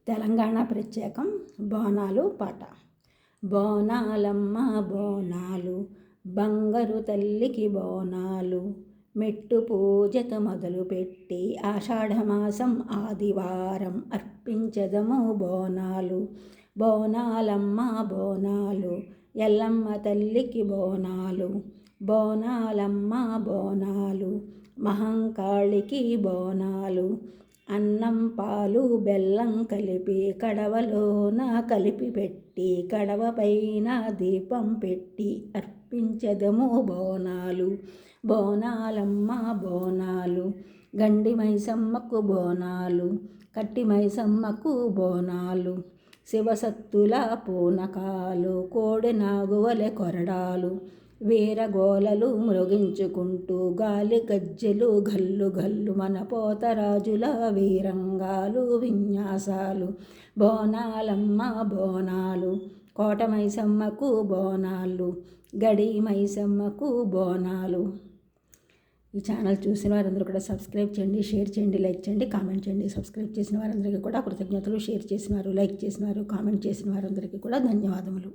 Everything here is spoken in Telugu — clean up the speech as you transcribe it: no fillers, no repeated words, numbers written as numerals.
తెలంగాణ ప్రత్యేకం బోనాలు పాట. బోనాలమ్మ బోనాలు బంగారు తల్లికి బోనాలు, మెట్టు పూజతో మొదలుపెట్టి ఆషాఢమాసం ఆదివారం అర్పించదము బోనాలు. బోనాలమ్మ బోనాలు ఎల్లమ్మ తల్లికి బోనాలు. బోనాలమ్మ బోనాలు మహంకాళికి బోనాలు. అన్నం పాలు బెల్లం కలిపి కడవలోన కలిపి పెట్టి కడవ పైన దీపం పెట్టి అర్పించదము బోనాలు. బోనాలమ్మ బోనాలు గండి మైసమ్మకు బోనాలు, కట్టి మైసమ్మకు బోనాలు. శివసత్తుల పూనకాలు, కోడి నాగువలె కొరడాలు, వీరగోలలు మ్రోగించుకుంటూ గాలి గజ్జెలు గల్లు గల్లు మన పోతరాజుల వీరంగాలు విన్యాసాలు. బోనాలమ్మ బోనాలు కోట మైసమ్మకు బోనాలు, గడి మైసమ్మకు బోనాలు. ఈ ఛానల్ చూసిన వారందరూ కూడా సబ్స్క్రైబ్ చేయండి, షేర్ చేయండి, లైక్ చేయండి, కామెంట్ చేయండి. సబ్స్క్రైబ్ చేసిన వారందరికీ కూడా కృతజ్ఞతలు. షేర్ చేసిన వారు, లైక్ చేసిన వారు, కామెంట్ చేసిన వారందరికీ కూడా ధన్యవాదములు.